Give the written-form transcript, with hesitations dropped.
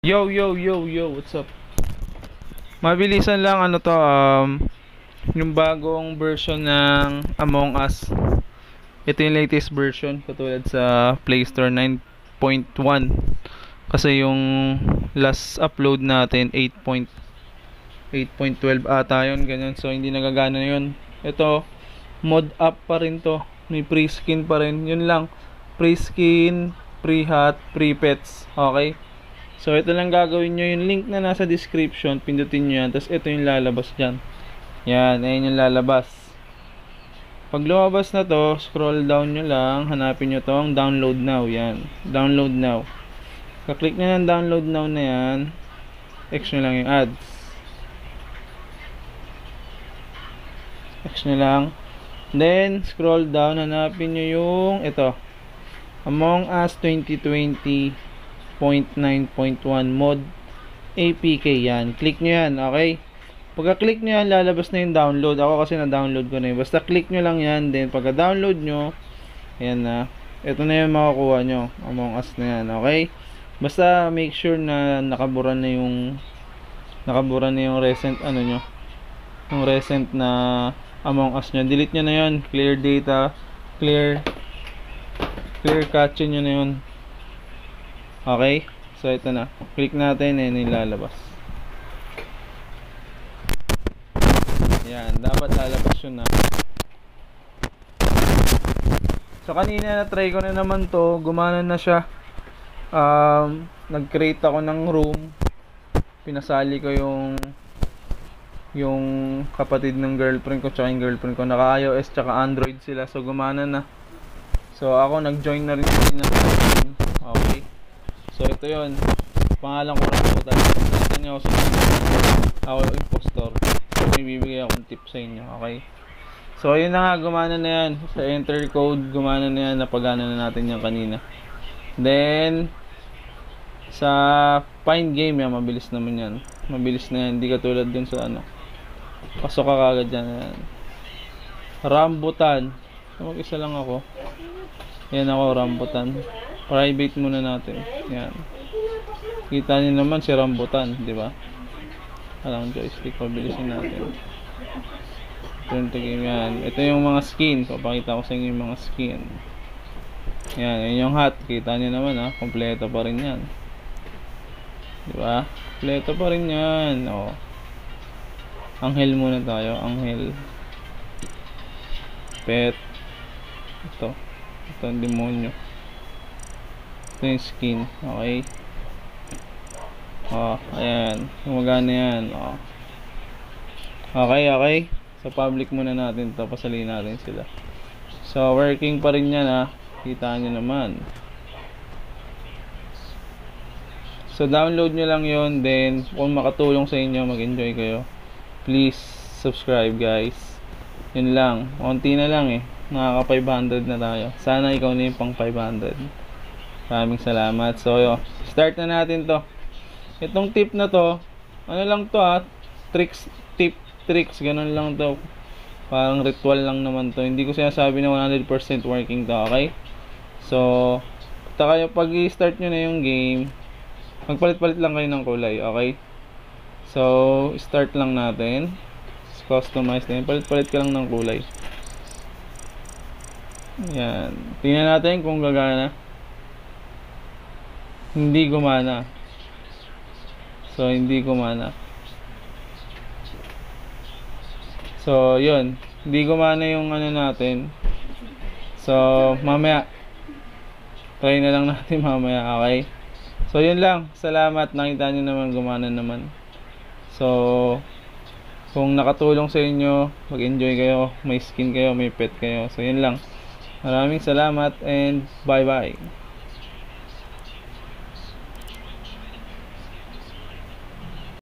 Yo, yo, yo, yo, what's up? Mabilisan lang ano to, yung bagong version ng Among Us. Ito yung latest version, katulad sa Play Store 9.1. Kasi yung last upload natin 8.12 ata yun, ganyan. So hindi nagagana yun. Ito, mod up pa rin to. May pre-skin pa rin. Yun lang. Pre-skin, pre-hat, pre-pets. Okay? So, ito lang gagawin nyo. Yung link na nasa description, pindutin nyo yan. Tapos, ito yung lalabas dyan. Yan, ayun yung lalabas. Pag lumabas na to, scroll down nyo lang. Hanapin nyo tong download now. Yan, download now. Kaklik nyo ng download now na yan. X nyo lang yung ads. X nyo lang. Then, scroll down. Hanapin nyo yung ito. Among Us 2020 0.9.1 mod APK. Yan, click nyo yan. Okay, pagka-click nyo yan, lalabas na yung download. Ako kasi na-download ko na yun. Basta click nyo lang yan. Then pagka-download nyo, ayan na, ito na yung makukuha nyo, Among Us na yan. Okay, basta make sure na nakabura na yung recent ano nyo, yung recent na Among Us nyo. Delete nyo na yun. Clear data, clear cache nyo na yun. Okay, so ito na, click natin, and ilalabas. Yan, dapat lalabas yun na. So kanina na try ko na naman to, gumana na siya. Nag-create ako ng room, pinasali ko yung kapatid ng girlfriend ko tsaka yung girlfriend ko, naka iOS tsaka Android sila, so gumana na. So ako nag-join na rin sila. Okay, so ito yun, pangalan ko Rambutan. Nakita nyo ako impostor. So may bibigay akong tip sa inyo. Okay, so yun na nga, gumana na yan. Sa enter code, gumana na yan. Napagana na natin yan kanina. Then sa find game yan, mabilis naman yan. Mabilis na yan, hindi katulad dun sa ano, pasok ka kagad dyan. Yan, Rambutan. Mag-isa lang ako. Yan ako, Rambutan. Private muna natin. Yan. Kita niyo naman si Rambutan, di ba? Alang joystick, pabilisin natin. Turn to game yan. Ito yung mga skin. Papakita ko sa inyo yung mga skin. Yan, yun yung hat. Kita niyo naman ha, kompleto pa rin yan. Di ba? Kompleto pa rin yan. Oh. Anghel muna tayo. Anghel. Pet. Ito ang demonyo. Ito yung skin. Okay, ayan, gumagana yan. Okay, so public muna natin to, pasaliin natin sila. So working pa rin yan ha, kita nyo naman. So download nyo lang yon. Then kung makatulong sa inyo, mag-enjoy kayo, please subscribe guys. Yun lang, konti na lang eh, nakaka 500 na tayo. Sana ikaw na yung pang 500. Maraming salamat. So start na natin to. Itong tip na to, ano lang to ha, tricks, ganun lang to. Parang ritual lang naman to. Hindi ko sinasabi na 100% working to, okay? So pag i-start nyo na yung game, magpalit-palit lang kayo ng kulay, okay? So start lang natin, customize na yun, palit-palit ka lang ng kulay. Yan, tingnan natin kung gagana. Hindi gumana. So hindi gumana. So yun, hindi gumana yung ano natin. So mamaya try na lang natin mamaya, okay? So yun lang, salamat, nakita nyo naman, gumana naman. So kung nakatulong sa inyo, mag-enjoy kayo, may skin kayo, may pet kayo. So yun lang, maraming salamat and bye bye.